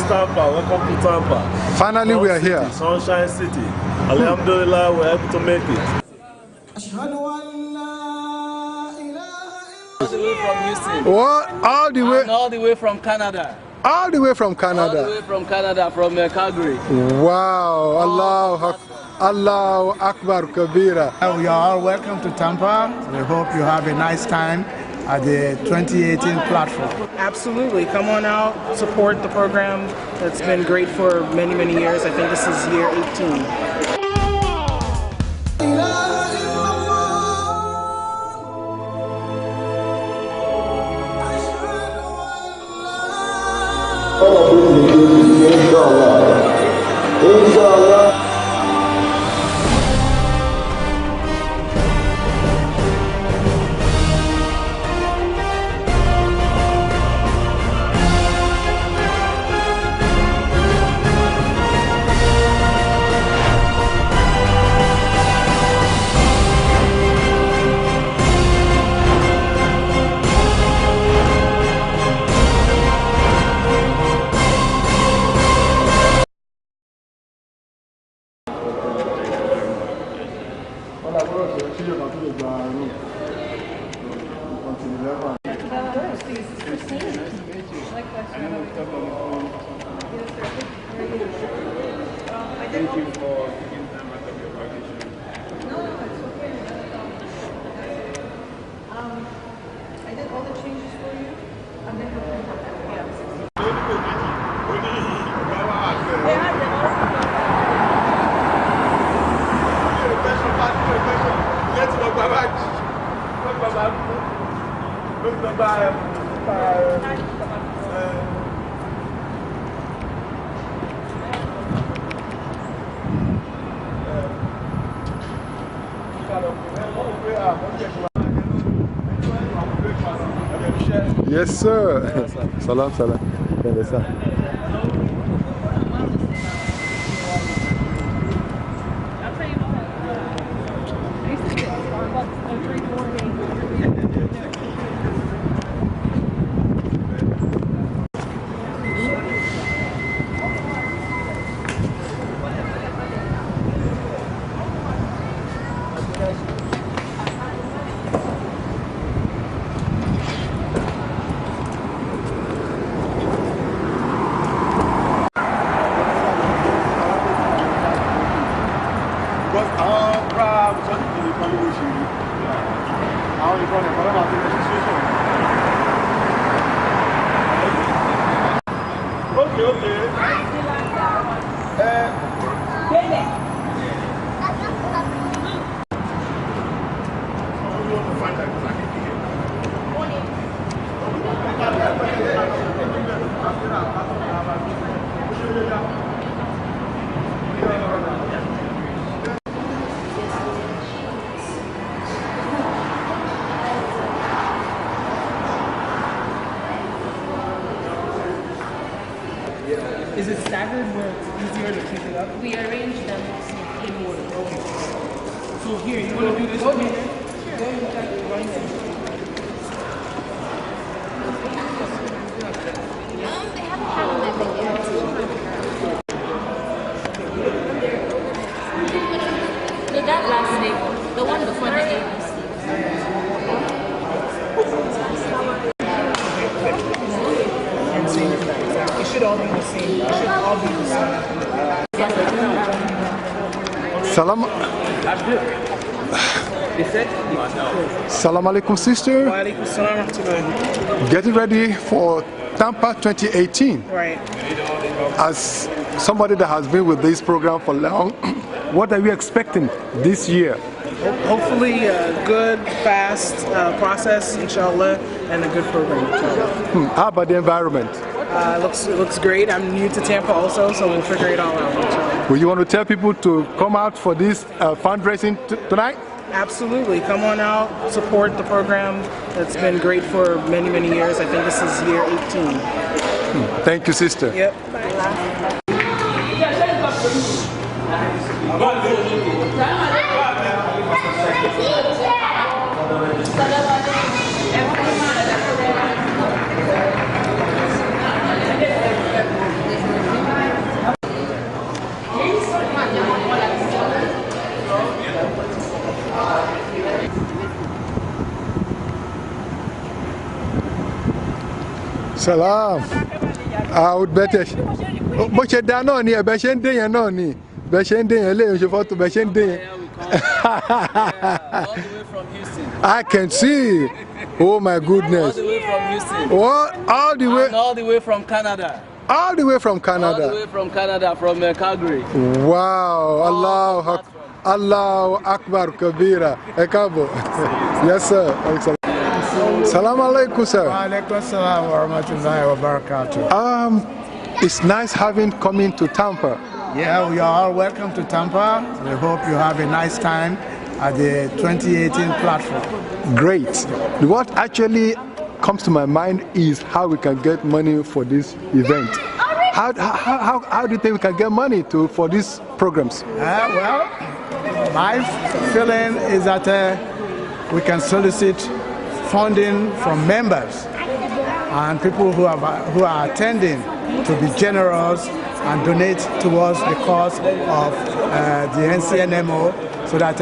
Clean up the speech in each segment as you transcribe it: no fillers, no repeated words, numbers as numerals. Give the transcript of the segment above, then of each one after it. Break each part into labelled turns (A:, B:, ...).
A: Tampa, welcome to Tampa.
B: Finally, we are here.
A: Sunshine City. Alhamdulillah, we're able to make it.
C: All the way from Houston.
B: What? All the way?
C: And all the way from Canada.
B: All the way from Canada?
C: All the way from Canada, from Calgary.
B: Wow. Allahu Akbar Kabira.
D: We are all welcome to Tampa. We hope you have a nice time at the 2018 platform.
E: Absolutely. Come on out, support the program that's been great for many, many years. I think this is year 18.
F: Inshallah.
A: Thank you for taking time out of your vacation.
G: No, it's okay. I did all the changes for you. And then
B: Yes, sir. Salam.
E: Is it staggered where it's easier to pick it up?
G: we arrange them in order.
E: Okay. So here, you want to do this one here?
G: Sure. They haven't had a method yet. No, that last label, the one before the ABC.
E: And same as that, exactly. It should all be the same. It should all be the same.
B: Salam. Salam alaikum, sister.
E: Wa alaikum salam wa rahmatullah.
B: Getting ready for Tampa 2018.
E: Right.
B: As somebody that has been with this program for long, what are you expecting this year?
E: Hopefully a good, fast process, inshallah, and a good program.
B: How about the environment?
E: It looks great. I'm new to Tampa also, so we'll figure it all out, inshallah.
B: Will you want to tell people to come out for this fundraising tonight?
E: Absolutely. Come on out, support the program that's been great for many, many years. I think this is year 18.
B: Thank you, sister.
E: Yep.
G: Bye.
B: Salam. I would bet it. But you don't know, you don't know. You
C: All the way from Houston.
B: I can see. Oh my goodness.
C: All the way from Houston.
B: What? All the way?
C: And all the way from Canada.
B: All the way from Canada.
C: All the way from Canada, from Calgary.
B: Wow. Allahu Akbar Kabira. Ekabo. Yes, sir. Salam alaikum, sir.
D: Wa alaikum salam wa rahmatullahi wa barakatuh.
B: It's nice coming to Tampa.
D: Yeah, we are all welcome to Tampa. We hope you have a nice time at the 2018 platform.
B: Great. What actually comes to my mind is how we can get money for this event. How do you think we can get money for these programs?
D: Well, my feeling is that we can solicit funding from members and people who are attending to be generous and donate towards the cause of the NCNMO, so that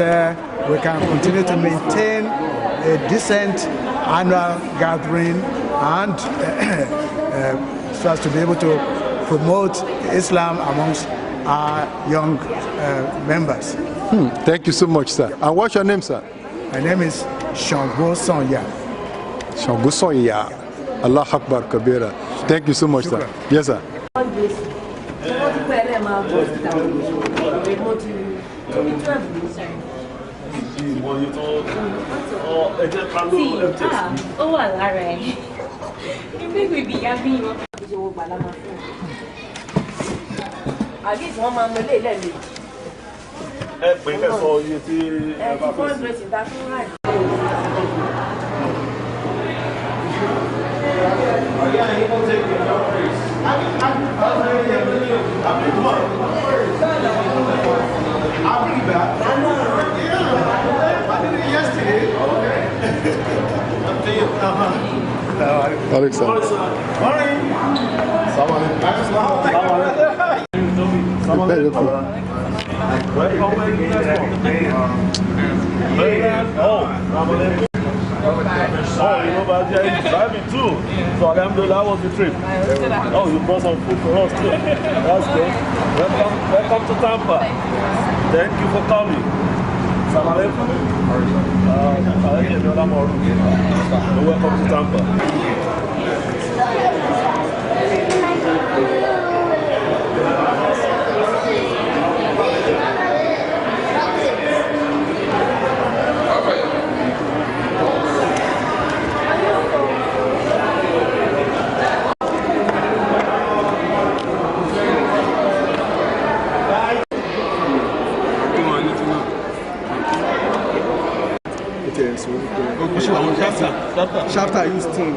D: we can continue to maintain a decent annual gathering and so as to be able to promote Islam amongst our young members.
B: Thank you so much, sir. And what's your name, sir?
D: My name is Shango Sonya.
B: Shango Sonya. Allah Akbar Kabira. Thank you so much, sir. Yes, sir.
F: I'll bring it back. I did it yesterday.
B: Alex, sir.
F: Morning.
A: Oh, you know, but yeah, driving too. So alhamdulillah, that was the trip. Oh, you brought some food for us too. That's good. Welcome to Tampa. Thank you for coming. Salam alaikum. Welcome to Tampa.
F: Chapter Houston.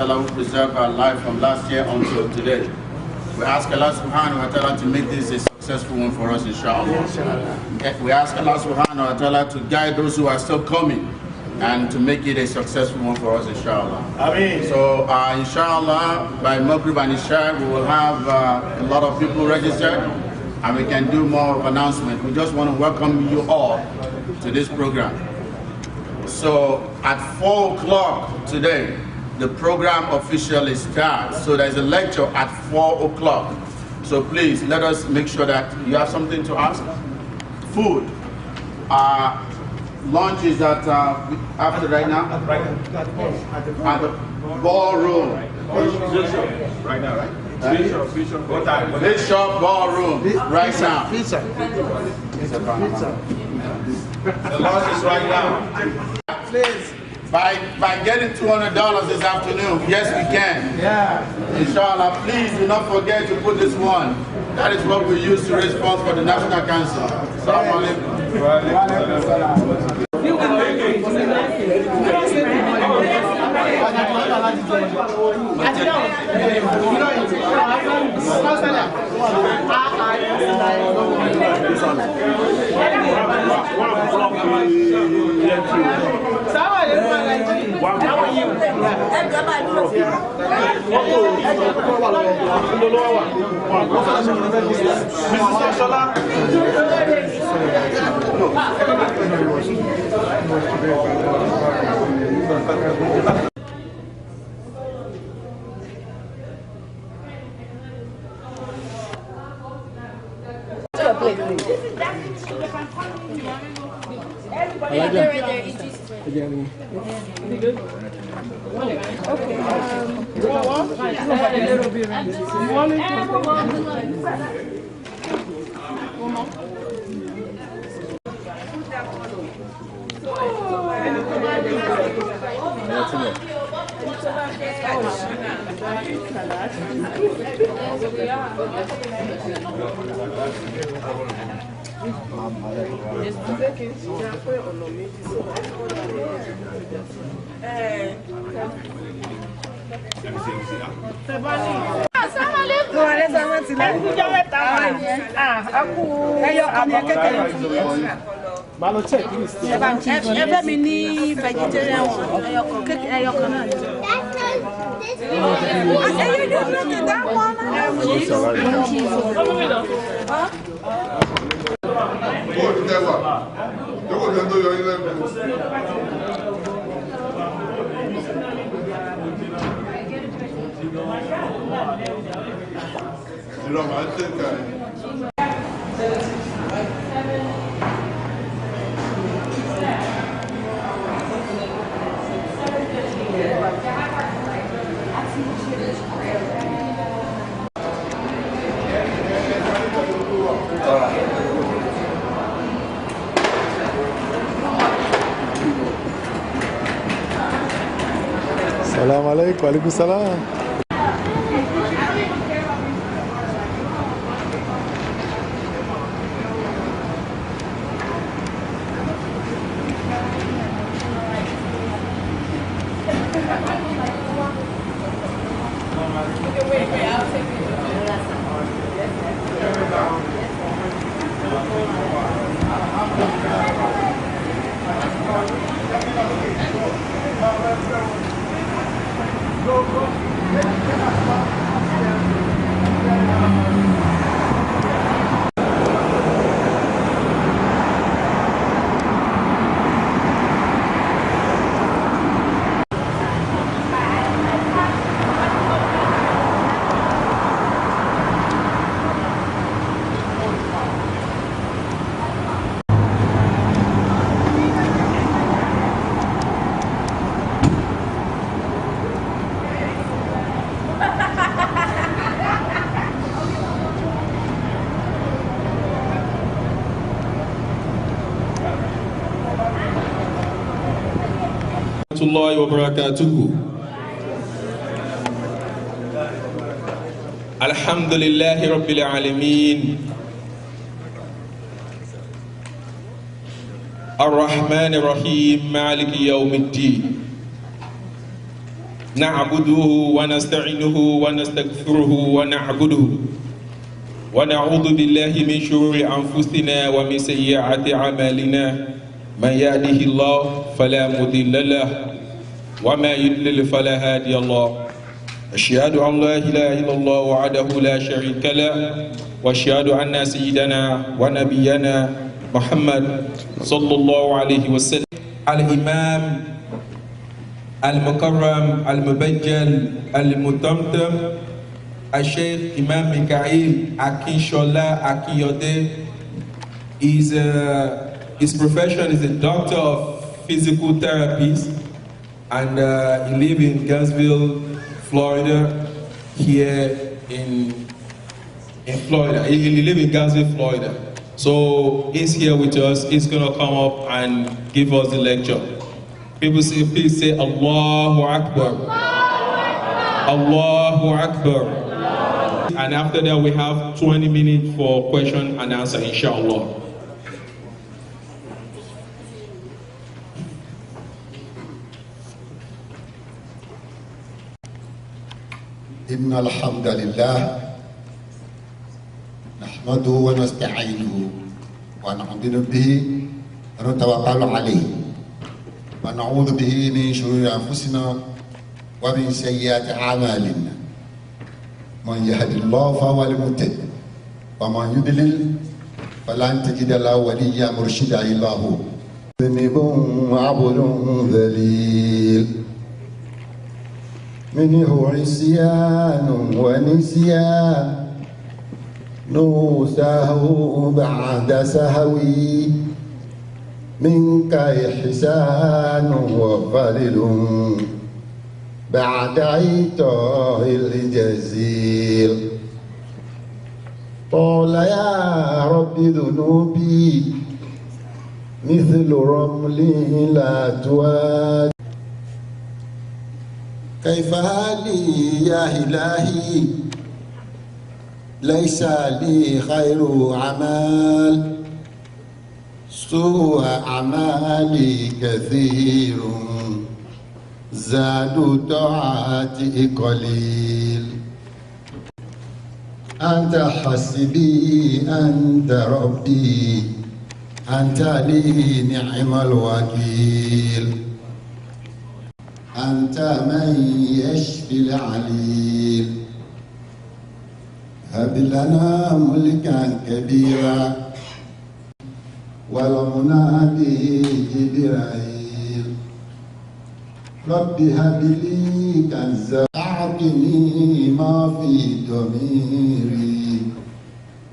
H: Allah will preserve our life from last year until today. We ask Allah subhanahu wa ta'ala to make this a successful one for us, inshallah. We ask Allah subhanahu wa ta'ala to guide those who are still coming and to make it a successful one for us, inshallah. Ameen. So, inshallah, by Maghrib and Isha, we will have a lot of people registered and we can do more announcements. We just want to welcome you all to this program. So, at 4 o'clock today, the program officially starts. So there's a lecture at 4 o'clock. So please let us make sure that you have something to ask. Food. Lunch is at after right now? At the ballroom. Right now, right? Bishop Ballroom. Right now.
D: Pizza.
H: The lunch is right now. Please. By getting $200 this afternoon, yes we can. Yeah. Inshallah, please do not forget to put this one. That is what we use to raise funds for the National Council. Assalamu alaikum.
F: Malo check list.
G: Ẹ mi ní vegetarian one. Ẹyọkan náà. You don't look at that one.
B: Salam alaikum, alaikum salam.
I: الله وبركاته. الحمد لله رب العالمين الرحمن الرحيم مالك يوم الدين نعبده ونستعينه ونستغفره ونعبده ونعوذ بالله من شرور أنفسنا ومن سيئات أعمالنا من يهده الله فلا مضل له وما يضلل فلا هادي الله. أشهد أن لا إله إلا الله وحده لا شريك له وأشهد أن سيدنا ونبينا محمد صلى الله عليه وسلم الإمام المكرم المبجل المتمتم الشيخ إمام ميكائيل Akinshola Akiyode. His profession is a doctor of physical therapies, and he lives in Gainesville, Florida, here in Florida. He lives in Gainesville, Florida. So he's here with us. He's going to come up and give us the lecture. People say, please say Allahu Akbar. Allahu Akbar. And after that, we have 20 minutes for question and answer, inshallah.
J: إن الحمد لله نحمده ونستعينه ونؤمن به ونتوكل عليه ونعوذ به من شرور أنفسنا ومن سيئات أعمالنا من يهد الله فهو المهتد ومن يضلل فلن تجد له وليا مرشدا إلا هو ذنب وعبد ذليل منه عصيان ونسيان نوسه بعد سهوي منك إحسان وفضل بعد عطاء الجزيل قال يا رب ذنوبي مثل رمل لا تواد كيف هالي يا إلهي ليس لي خير عمال سوء أعمالي كثير زاد طاعتي قليل أنت حسبي أنت ربي أنت لي نعم الوكيل أنت من يشفي العليل هب لنا ملكا كبيرا والمنادي جبرائيل رب هب لي كنزا أعطني ما في ضميري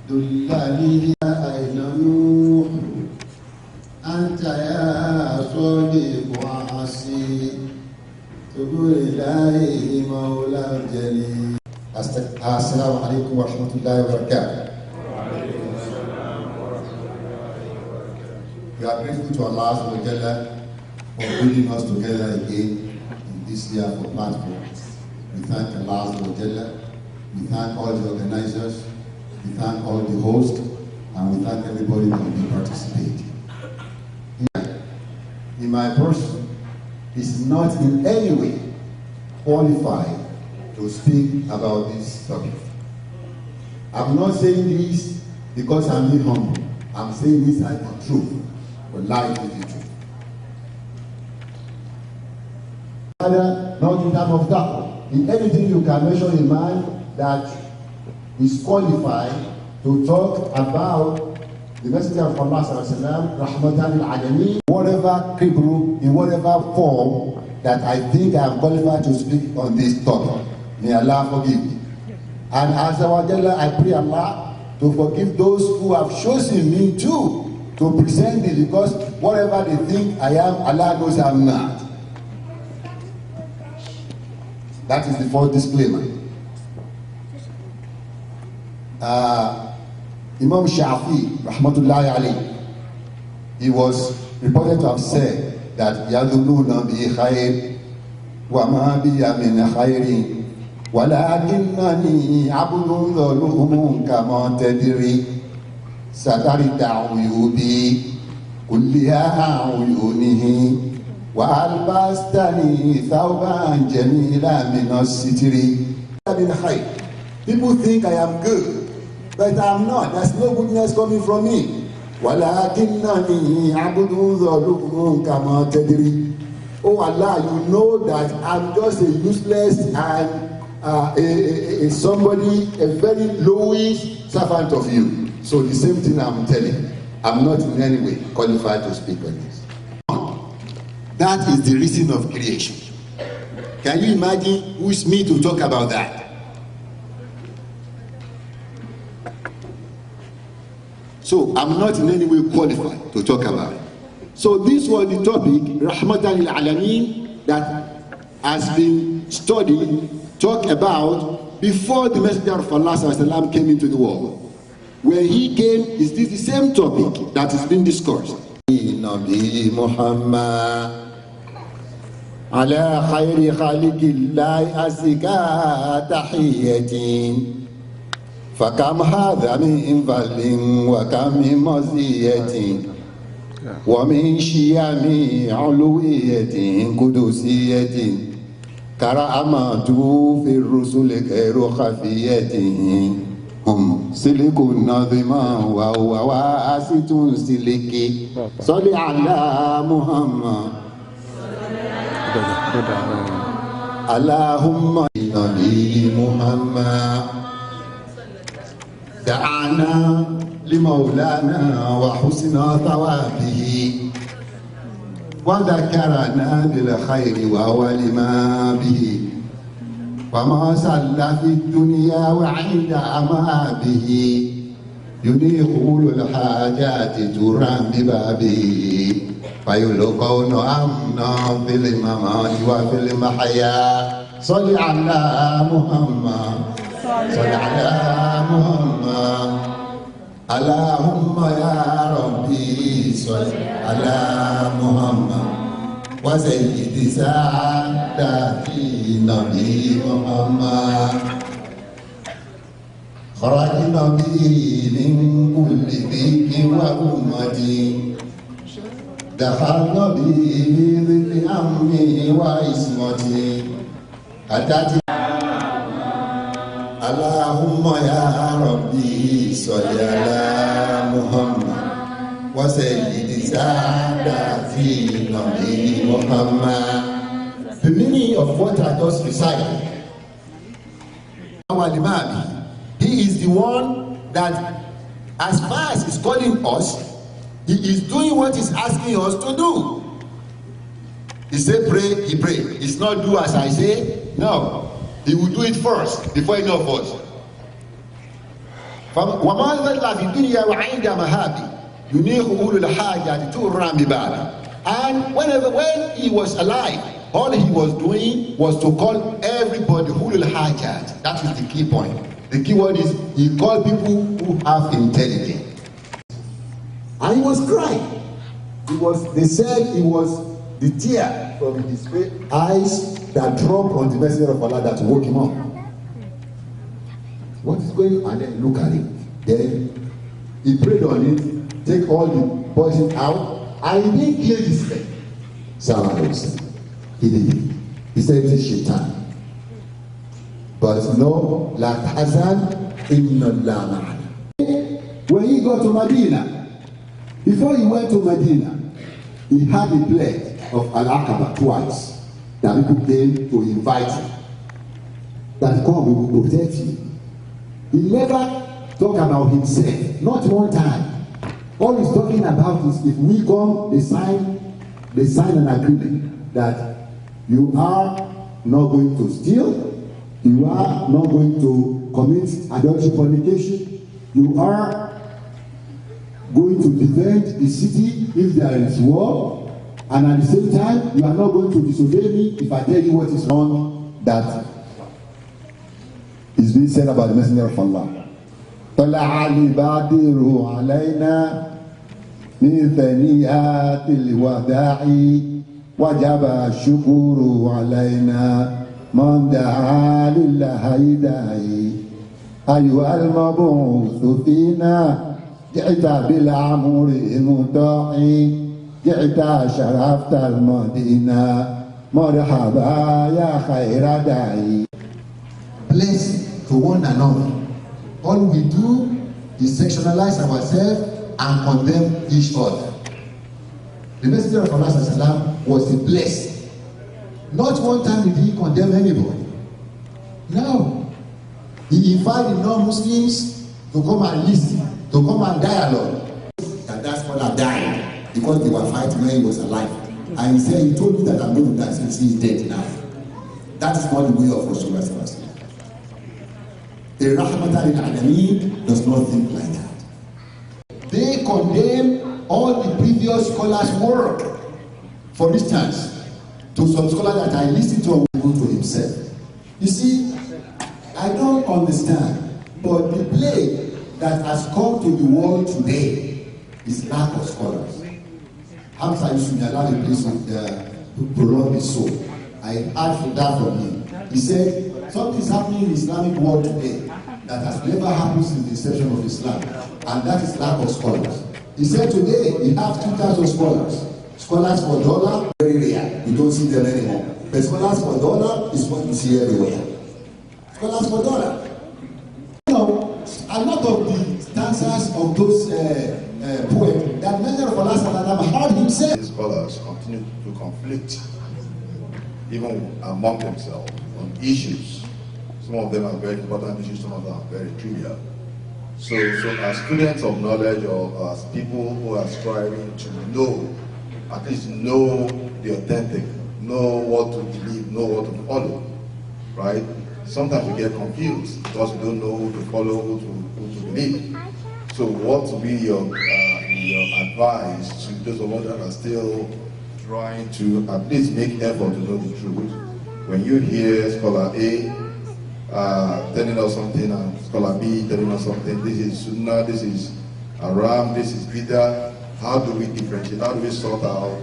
J: دلني أين نوح أنت يا صديق وعصي تقول إلهي مولى الجليل. السلام عليكم ورحمة الله وبركاته. We are grateful to Allah subhanahu wa ta'ala for bringing us together again in this year for platform. We thank Allah subhanahu wa ta'ala. We thank all the organizers. We thank all the hosts. And we thank everybody that will be participating. In my person is not in any way qualified to speak about this topic. I'm not saying this because I'm being humble. I'm saying this as the truth. But life is the truth. Rather, not in terms of that. In anything you can measure a man that is qualified to talk about the Messenger of Allah Rahmatan al-Alamin, whatever cripple, in whatever form that I think I am qualified to speak on this topic. May Allah forgive me. And as I pray Allah to forgive those who have chosen me too to present it, because whatever they think I am, Allah knows I'm not. That is the first disclaimer. Imam Shafi, rahmatullahi alayhi, he was reported to have said that yaduluna bi khair wa ma bi min khairin walakinnani abdun zalumun kama tadri satari ta'uyubi kulliha uyunihi wa albastani thawban jamila min as-sitri min khair. People think I am good, but I'm not. There's no goodness coming from me. Walakinnani abdun zalumun kama tadri. Oh Allah, you know that I'm just a useless and somebody, a very lowish servant of you. So the same thing I'm telling you. I'm not in any way qualified to speak on this. That is the reason of creation. Can you imagine who is me to talk about that? So I'm not in any way qualified to talk about it. So this was the topic, Rahmatan al-Alamin, that has been studied, talked about before the Messenger of Allah came into the world. When he came, is this the same topic that is being discussed? Nabi Muhammad ala khayri khaliqillahi asika tahiyatin fakam hadha min valin wa kam min maziyatin wa min shiyami uluwiyatin qudusiyatin karamatu fi rusul khairu khafiyatin silikun nadhima wa huwa wasitun siliki salli ala Muhammad Allahumma nabi Muhammad da'ana limaulana wa husna thawabihi wa dhakarana bil khairi wa walima bihi وما صلى في الدنيا وعند أمامه ينيخ الحاجات ترام ببابه فيلقون أمنا في الممات وفي المحيا صل على محمد صل على محمد اللهم يا ربي صل على محمد وسيد سعادتي نبي محمد خرجنا به من كل ذيك وأمتي دخلنا به بظل أمني وعصمتي أتت اللهم يا ربي صل على محمد وسيد ساداتي نبي محمد. The meaning of what I just recited. Our Imam, he is the one that, as far as he's calling us, he is doing what he's asking us to do. He said pray, he pray. It's not do as I say. No, he will do it first before any of us. وما ذل في الدنيا وعند مهابي ينيخ أولو الحاجة تؤرم ببابي. And when he was alive, all he was doing was to call everybody أولو الحاجات. That is the key point. The key word is he called people who have intelligence. And he was crying. They said it was the tear from his eyes that dropped on the messenger of Allah that woke him up. What is going on? And then look at it. Then he prayed on it, take all the poison out, and he didn't kill this man. Sallallahu he didn't. He said it is shaitan. But no, la tahzan inna Allah ma'ana. When he got to Medina, before he went to Medina, he had a pledge of Al-Aqaba twice that people came to invite him. That God will protect you. He never talked about himself, not one time. All he's talking about is if we come, they sign an agreement that you are not going to steal, you are not going to commit adultery, fornication, you are going to defend the city if there is war, and at the same time, you are not going to disobey me if I tell you what is wrong. That is being said about the messenger of Allah. طلع البدر علينا من ثنيات الوداع وجب الشكر علينا من دعا لله داعي أيها المبعوث فينا جئت بالأمر المطاع جئت شرفت المدينة مرحبا يا خير داعي. Blessed to one another. All we do is sectionalize ourselves and condemn each other. The messenger of Allah was a blessed. Not one time did he condemn anybody. No. He invited non-Muslims to come and listen, to come and dialogue. And that's what I died because they were fighting when he was alive. And he said, he told me that I'm going to die since he's dead now. That is not the way of Rasulullah. The Rahmatan al-Alameen does not think like that. They condemn all the previous scholars' work. For instance, to some scholar that I listened to go to himself. You see, I don't understand, but the plague that has come to the world today is lack of scholars. Hamza used to be allowed a place to prolong his soul. I asked that from him. He said, something is happening in the Islamic world today that has never happened since the inception of Islam, and that is lack of scholars. He said today we have 2,000 scholars. Scholars for dollar, very rare. You don't see them anymore. But scholars for dollar is what you see everywhere. Scholars for dollar. You know, a lot of the stanzas of those poets that Messenger of Allah heard himself.
K: These scholars continue to conflict, even among themselves, on issues. Some of them are very important issues, some of them are very trivial. So as students of knowledge or as people who are striving to know, at least know the authentic, know what to believe, know what to follow, right? Sometimes we get confused because we don't know who to follow, who to believe. So what will be your advice to those of us that are still trying to at least make effort to know the truth? When you hear Scholar A telling us something and Scholar B telling us something, this is Sunnah, this is Haram, this is Bidah, how do we differentiate, how do we sort out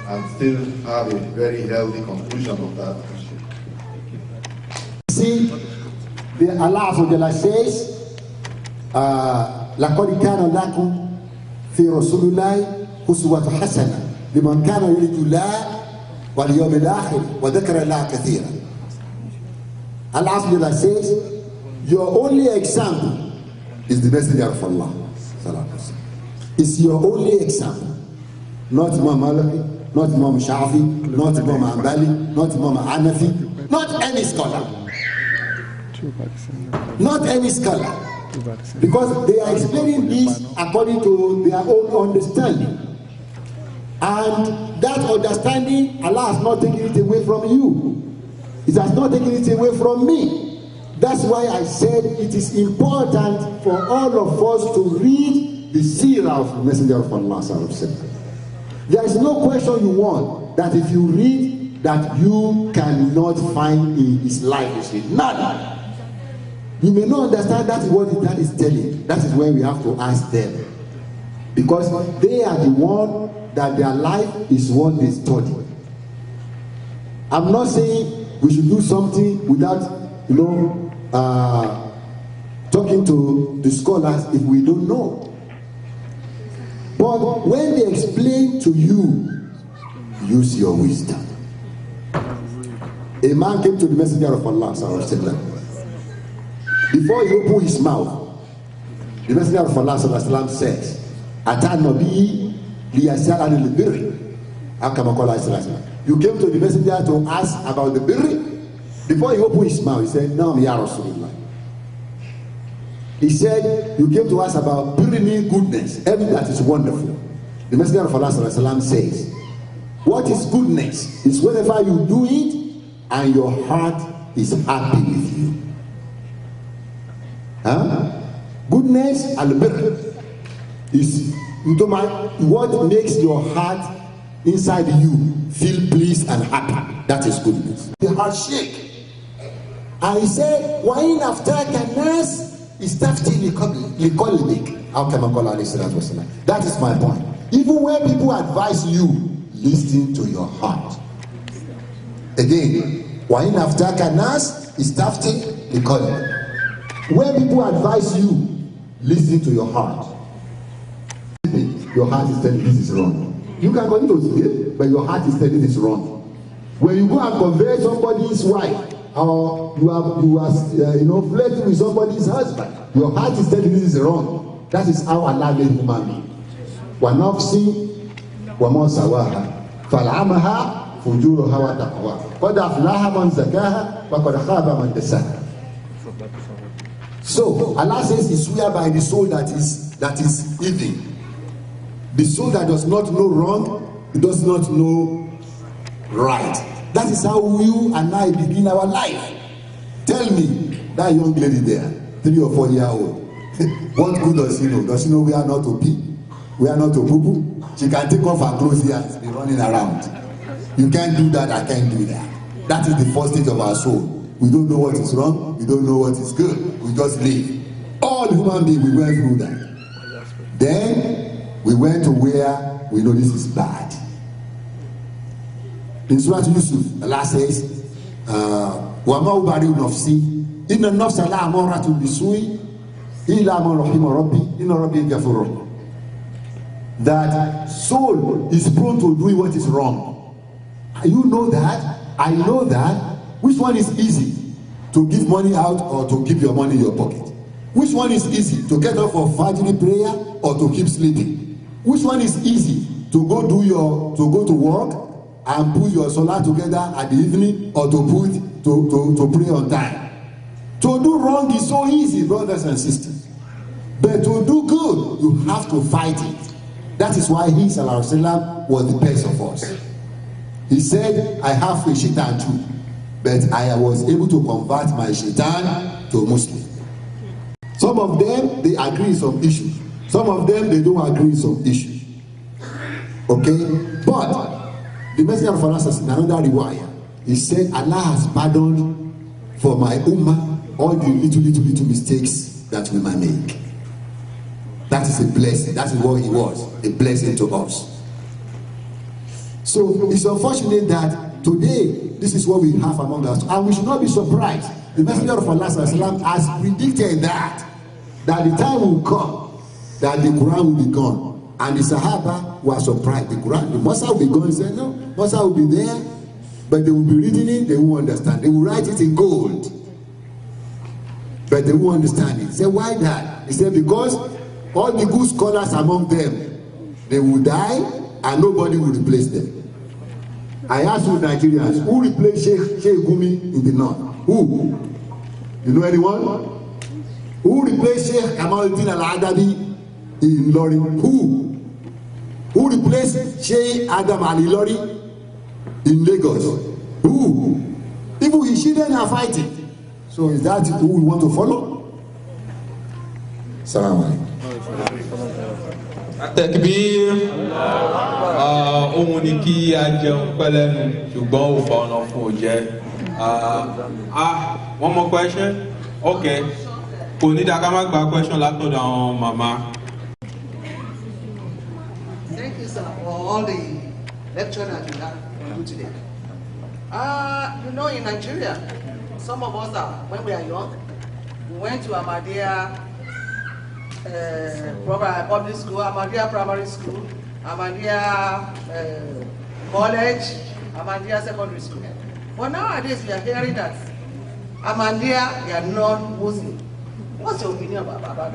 K: and still have a very healthy conclusion of that issue?
J: See, Allah says, لَقَدْ كَانَ لَكُمْ فِي رَسُولِ اللَّهِ أُسْوَةٌ حَسَنَةٌ لِمَنْ كَانَ يُرِيدُ اللَّهَ وَالْيَوْمَ الْآخِرَ وَذَكَرَ اللَّهَ كَثِيرًا. Allah says, your only example is the messenger of Allah. is your only example. Not Imam Maliki, not Imam Shafi, not Imam Hanbali, not Imam Hanafi, not any scholar. Not any scholar. Because they are explaining this according to their own understanding. And that understanding, Allah has not taken it away from you. It has not taken it away from me. That's why I said it is important for all of us to read the seerah of the Messenger of Allah. There is no question you want that if you read that you cannot find in his life history. None. You may not understand that is what that is telling. That is where we have to ask them. Because they are the one that their life is what they study. I'm not saying we should do something without, talking to the scholars if we don't know. But when they explain to you, use your wisdom. A man came to the Messenger of Allah, before he opened his mouth, the Messenger of Allah says, Ata Nabi liyas'alani al-birri. You came to the Messenger to ask about the birri. Before he opened his mouth, he said, No, Ya Rasulullah. He said, you came to ask about birri, goodness, everything that is wonderful. The Messenger of Allah says, what is goodness? It's whenever you do it and your heart is happy with you. Goodness al-birr is what makes your heart inside you feel pleased and happy. That is goodness. The heart shake. And he said, وَإِنْ أَفْتَاكَ النَّاسِ إِسْتَفْتِي لِقَلْبِكَ. That is my point. Even when people advise you, listen to your heart. Again, وَإِنْ أَفْتَاكَ النَّاسِ إِسْتَفْتِي لِقَلْبِكَ. When people advise you, listen to your heart. Your heart is telling this is wrong. You can continue to say, but your heart is telling this wrong. When you go and convert somebody's wife, or you are flirting with somebody's husband, your heart is telling this is wrong. That is how Allah made human being. Wa nafsi wa ma sawaha fal'amaha fujuruha wa taqwa qad aflaha man zakaha wa qad khaba man dasaha. So Allah says He swear by the soul that is evil. The soul that does not know wrong, it does not know right. That is how you and I begin our life. Tell me, that young lady there, 3 or 4 years old, what good does she know? Does she know we are not to pee? We are not to poo-poo? She can take off her clothes here and be running around. You can't do that, I can't do that. That is the first stage of our soul. We don't know what is wrong, we don't know what is good. We just live. All human beings, we went through that. Then we went to where we know this is bad. In Surah Yusuf, Allah says, وَمَا أُبَرِئُ نَفْسِي إِنَّ النَّفْسَ لَأَمَارَةٌ بِالسُّوءِ إِلَّا مَا رَحِمَ رَبِّي إِنَّ رَبِّي غَفُورٌ رَحِيمٌ. That soul is prone to doing what is wrong. You know that? I know that. Which one is easy? To give money out or to keep your money in your pocket? Which one is easy? To get up for Fajr prayer or to keep sleeping? Which one is easy? To go to work and put your salah together at the evening, or to pray on time? To do wrong is so easy, brothers and sisters. But to do good, you have to fight it. That is why he, sallallahu alaihi wasallam, was the best of us. He said, I have a shaitan too, but I was able to convert my shaitan to a Muslim. Some of them, they agree on some issues. Some of them, they don't agree on some issues. Okay? But the Messenger of Allah says in another riwayah, he said, Allah has pardoned for my ummah all the little mistakes that we might make. That is a blessing. That is what he was, a blessing to us. So it's unfortunate that today this is what we have among us, and we should not be surprised. The Messenger of Allah has predicted that the time will come that the Quran will be gone. And the Sahaba were surprised. The Quran, the Musa will be gone. He said, no, Musa will be there, but they will be reading it, they won't understand. They will write it in gold, but they won't understand it. He said, why that? He said, because all the good scholars among them, They will die and nobody will replace them. I ask you Nigerians, who replaced Sheikh Gumi in the north? Who? You know anyone? Who replaced Sheikh Kamaluddin Al-Adabi in Lori? Who? Who replaced Sheikh Adam Ali Lori in Lagos? Who? Even his children are fighting. So is that who we want to follow? Salaam alaikum.
I: Takbir. Ohun ni kí a jẹun pẹ́lẹ́nu ṣùgbọ́n ò bá ọ̀nà fún òjẹ́. One more question? Okay. Kò ní dáká má gba question látọ̀dọ̀ àwọn màmá.
L: Thank you, sir, for all the lecture that you have do today. You know, in Nigeria, some of us when we are young, we went to Ahmadiyya public school, Ahmadiyya primary school, Ahmadiyya college, Ahmadiyya secondary school. But nowadays we are hearing that Ahmadiyya, they are non-Muslim. What's your opinion about that?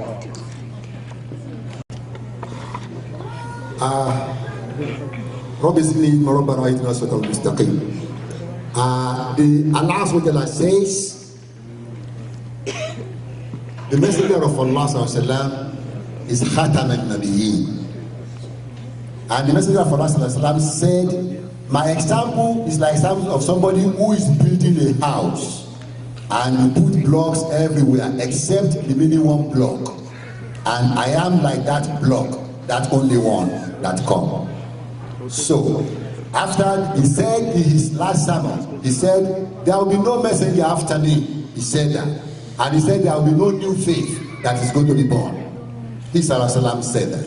J: Obviously, Allah says, the messenger of Allah is Khatam al-Nabiyyin. And the messenger of Allah said, my example is like example of somebody who is building a house and you put blocks everywhere except the minimum block. And I am like that block, that only one that come. So, after he said in his last sermon, he said, there will be no messenger after me. He said that. And he said there will be no new faith that is going to be born. He said that.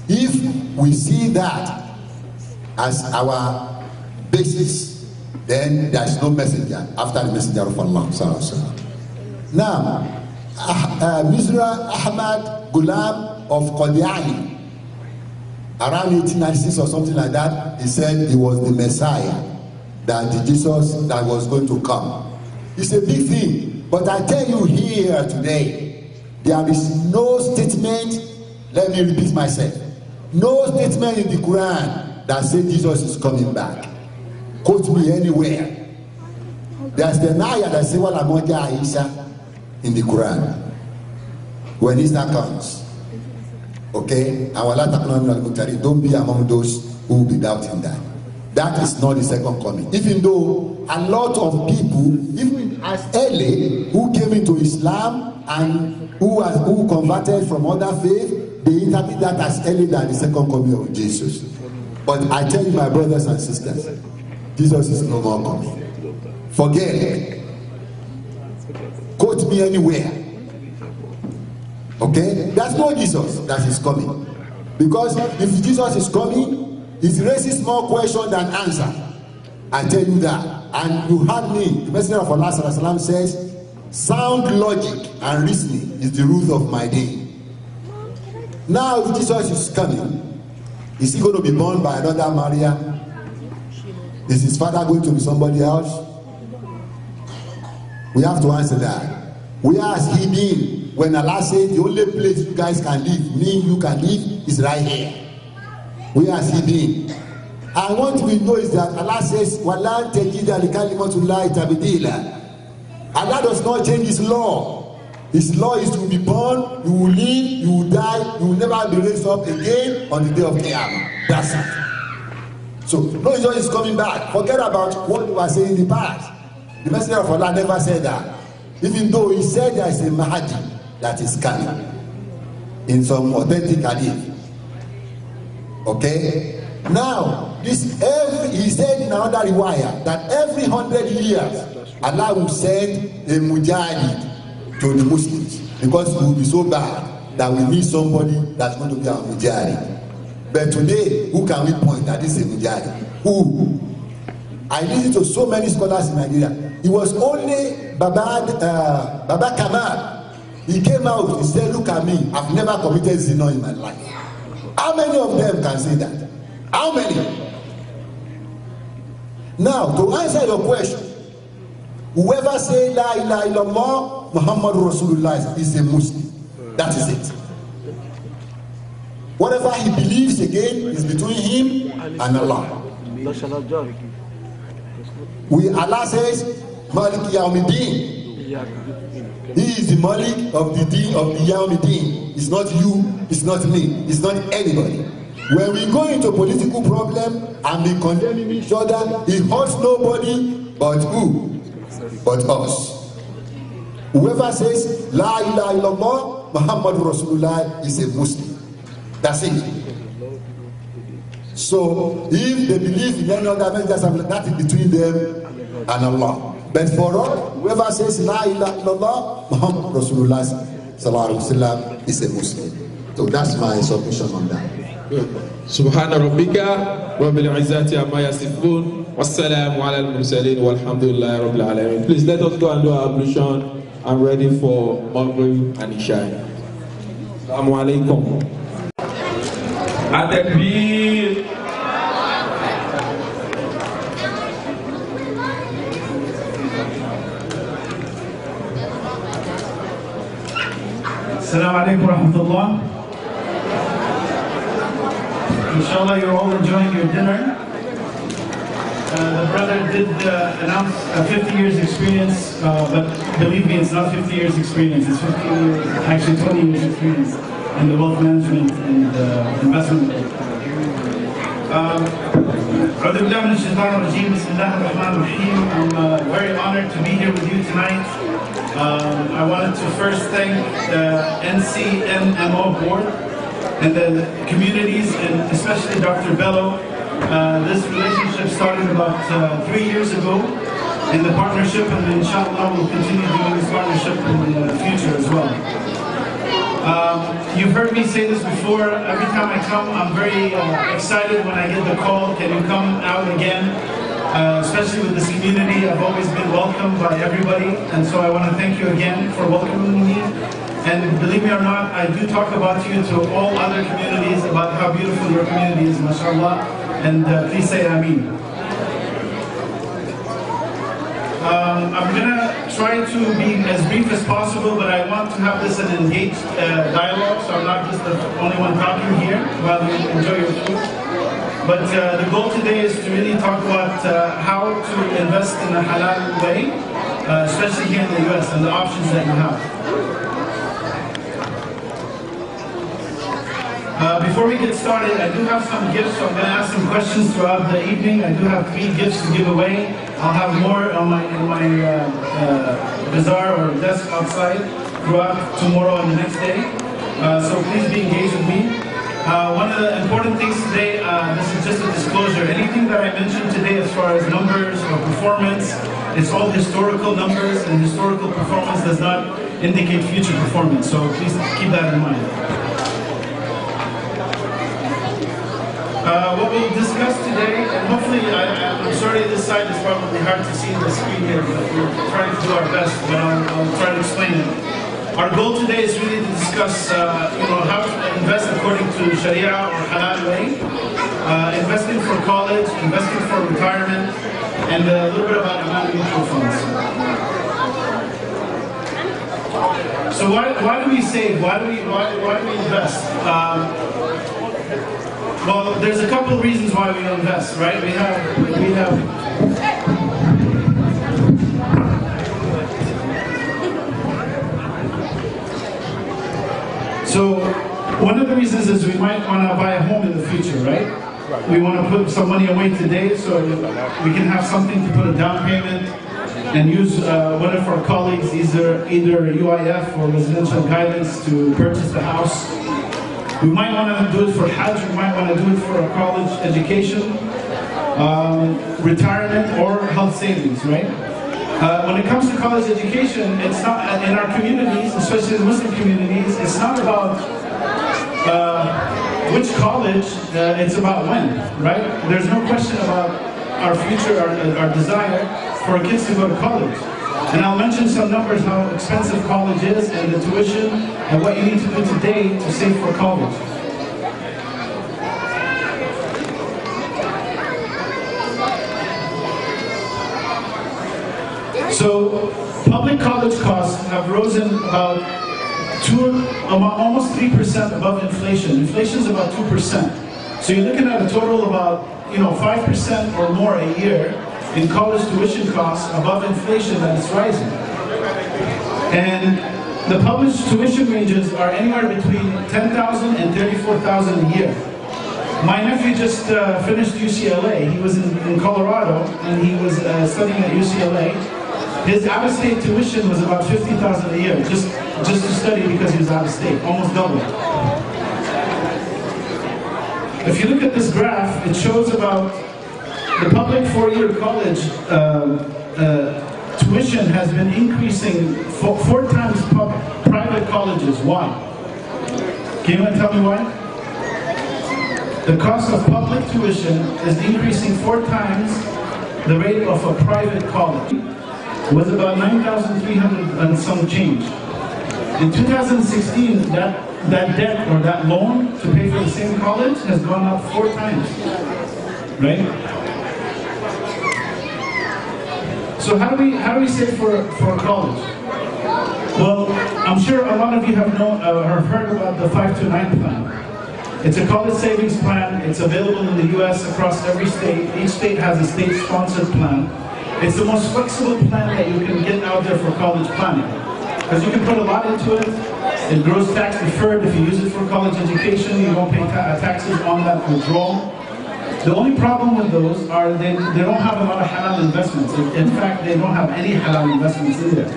J: If we see that as our basis, then there is no messenger after the messenger of Allah. Now, Mizra Ahmad Ghulam of Qadiani, around 1896 or something like that, he said he was the Messiah, that the Jesus that was going to come. It's a big thing, but I tell you here today, there is no statement, let me repeat myself, no statement in the Quran that says Jesus is coming back. Quote me anywhere. There's the ayah that says, "Wala moja Aisha" in the Quran. When Isa comes, okay, don't be among those who will be doubting that. That is not the second coming. Even though a lot of people, even as early, who came into Islam and who converted from other faith, they interpret that as early than the second coming of Jesus. But I tell you, my brothers and sisters, Jesus is no more coming. Forget it. Quote me anywhere. Okay? There's no Jesus that is coming. Because if Jesus is coming, it raises more question than answer. I tell you that. And you heard me. The messenger of Allah says, sound logic and reasoning is the root of my day. Now, if Jesus is coming, is he going to be born by another Maria? Is his father going to be somebody else? We have to answer that. Where has he been when Allah said the only place you guys can live, me, you can live, is right here? Where has he been? And what we know is that Allah says, "Wala tajida likalimatullahi tabdila." Allah does not change his law. His law is to be born, you will live, you will die, you will never be raised up again on the day of Qiyamah. That's it. So, no Jesus is coming back. Forget about what we were saying in the past. The messenger of Allah never said that. Even though he said there is a Mahdi that is coming in some authentic hadith. Okay? Now, he said in another riwayah that every 100 years Allah will send a mujahid to the Muslims, because it will be so bad that we need somebody that's going to be our mujahid. But today, who can we point that this is a mujahid? Who? I listened to so many scholars in Nigeria. It was only Baba Kamal. He came out, he said, "Look at me, I've never committed zina in my life." How many of them can say that? How many? Now, to answer your question, whoever say La ilaha illallah Muhammad Rasulullah is a Muslim. That is it. Whatever he believes again is between him and Allah. Allah says, Malik Yawmiddin. He is the Malik of the deen of the Yawmiddin. It's not you, it's not me, it's not anybody. When we go into a political problem and we condemning each other, it hurts nobody but who? But us. Whoever says La ilaha illallah Muhammad Rasulullah is a Muslim. That's it. So if they believe in any other message, that is between them and Allah. But for us, whoever says La ilaha illallah Muhammad Rasulullah sallallahu alaihi wasallam is a Muslim. So that's my submission on that.
I: Subhana rabbika rabbil izzati amma yasifun wassalamu ala al-mursalin walhamdulillahi rabbil alamin. Please let us go and do our ablution. I'm ready for Maghrib and Isha. Assalamu alaikum. At-takbir.
M: Assalamu alaikum warahmatullah. Inshallah, you're all enjoying your dinner. The brother did announce a 50 years experience, but believe me, it's not 50 years experience. It's 50 years, actually 20 years experience in the wealth management and investment. I'm very honored to be here with you tonight. I wanted to first thank the NCNMO board and the communities, and especially Dr. Bello. This relationship started about 3 years ago in the partnership, and inshallah we'll continue doing this partnership in the future as well. You've heard me say this before. Every time I come, I'm very excited when I get the call, can you come out again? Especially with this community, I've always been welcomed by everybody, and so I want to thank you again for welcoming me. And believe me or not, I do talk about you to all other communities about how beautiful your community is, mashallah. And please say Ameen. I'm going to try to be as brief as possible, but I want to have this an engaged dialogue, so I'm not just the only one talking here while you enjoy your food. But the goal today is to really talk about how to invest in a halal way, especially here in the US, and the options that you have. Before we get started, I do have some gifts, so I'm going to ask some questions throughout the evening. I do have 3 gifts to give away. I'll have more on in my bazaar or desk outside throughout tomorrow and the next day. So please be engaged with me. One of the important things today, this is just a disclosure. Anything that I mentioned today as far as numbers or performance, it's all historical numbers, and historical performance does not indicate future performance. So please keep that in mind. What we'll discuss today, and hopefully, I'm sorry this side is probably hard to see in the screen here, but we're trying to do our best, but I'll try to explain it. Our goal today is really to discuss how to invest according to Sharia or Halal way, investing for college, investing for retirement, and a little bit about Islamic mutual funds. So why do we save? Why do we invest? Well, there's a couple of reasons why we don't invest, right? We have. So one of the reasons is we might want to buy a home in the future, right? We want to put some money away today so we can have something to put a down payment and use one of our colleagues, either UIF or residential guidance, to purchase the house. We might want to do it for Hajj, we might want to do it for a college education, retirement, or health savings, right? When it comes to college education, it's not, in our communities, especially the Muslim communities, it's not about which college, it's about when, right? There's no question about our future, our desire for our kids to go to college. And I'll mention some numbers, how expensive college is, and the tuition, and what you need to do today to save for college. So, public college costs have risen about almost 3% above inflation. Inflation is about 2%. So you're looking at a total of about 5% or more a year in college tuition costs above inflation that is rising. And the published tuition ranges are anywhere between $10,000 and $34,000 a year. My nephew just finished UCLA. He was in Colorado, and he was studying at UCLA. His out-of-state tuition was about $50,000 a year, just to study because he was out-of-state, almost double. If you look at this graph, it shows about the public four-year college tuition has been increasing four times private colleges. Why? Can you tell me why? The cost of public tuition is increasing 4 times the rate of a private college. It was about $9,300 and some change. In 2016, that debt or that loan to pay for the same college has gone up 4 times, right? So how do we save for college? Well, I'm sure a lot of you have heard about the 529 plan. It's a college savings plan. It's available in the U.S. across every state. Each state has a state-sponsored plan. It's the most flexible plan that you can get out there for college planning. Because you can put a lot into it. It grows tax deferred. If you use it for college education, you don't pay taxes on that withdrawal. The only problem with those are they don't have a lot of halal investments. In fact, they don't have any halal investments in there.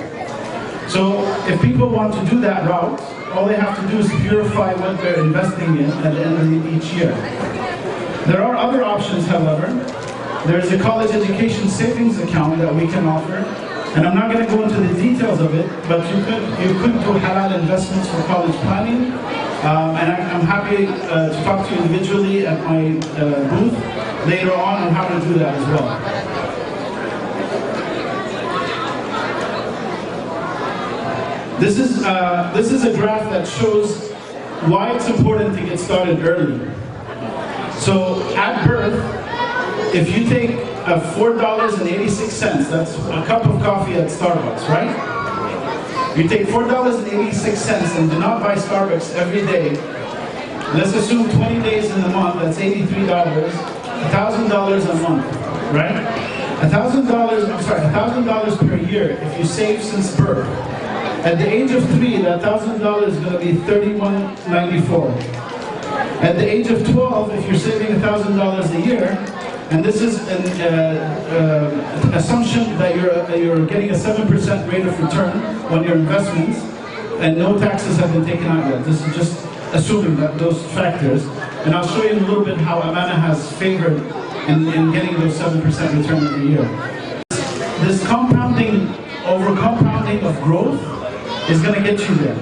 M: So if people want to do that route, all they have to do is purify what they're investing in at the end of each year. There are other options, however. There's a college education savings account that we can offer. And I'm not going to go into the details of it, but you could do halal investments for college planning. And I'm happy to talk to you individually at my booth later on how to do that as well. This is a graph that shows why it's important to get started early. So at birth, if you take $4.86, that's a cup of coffee at Starbucks, right? You take $4.86 and do not buy Starbucks every day. Let's assume 20 days in the month, that's $83, $1,000 a month, right? $1,000 per year if you save since birth. At the age of 3, that $1,000 is going to be $31.94. At the age of 12, if you're saving $1,000 a year, and this is an assumption that you're getting a 7% rate of return on your investments, and no taxes have been taken out yet. This is just assuming that those factors. And I'll show you in a little bit how Amana has favored in getting those 7% return every year. This compounding over compounding of growth is going to get you there.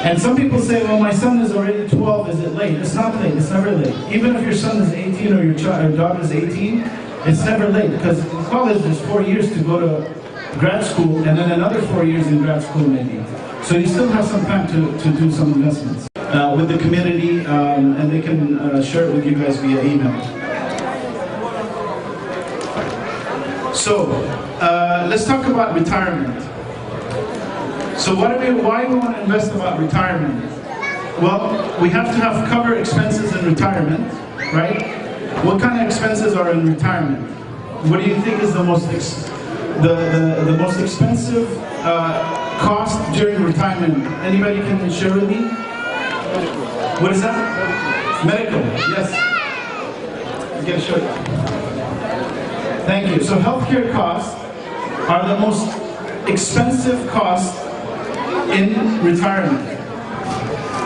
M: And some people say, well, my son is already 12, is it late? It's not late, it's never late. Even if your son is 18 or your daughter is 18, it's never late, because in college there's 4 years to go to grad school, and then another 4 years in grad school maybe. So you still have some time to do some investments with the community, and they can share it with you guys via email. So, let's talk about retirement. So why do we want to invest about retirement? Well, we have to have cover expenses in retirement, right? What kind of expenses are in retirement? What do you think is the most most expensive cost during retirement? Anybody can share with me? What is that? Medical, yes. Get a shirt. Thank you. So healthcare costs are the most expensive costs in retirement.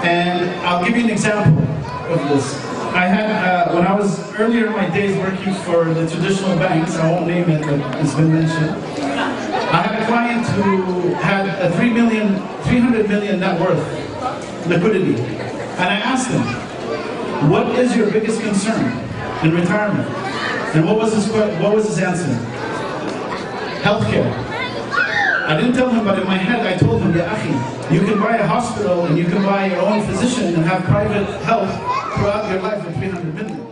M: And I'll give you an example of this. I had, when I was earlier in my days working for the traditional banks, I won't name it, but it's been mentioned, I had a client who had a 300 million net worth liquidity. And I asked him, what is your biggest concern in retirement? And what was his answer? Healthcare. I didn't tell him, but in my head I told him, Ya akhi, you can buy a hospital and you can buy your own physician and have private health throughout your life with 300 million.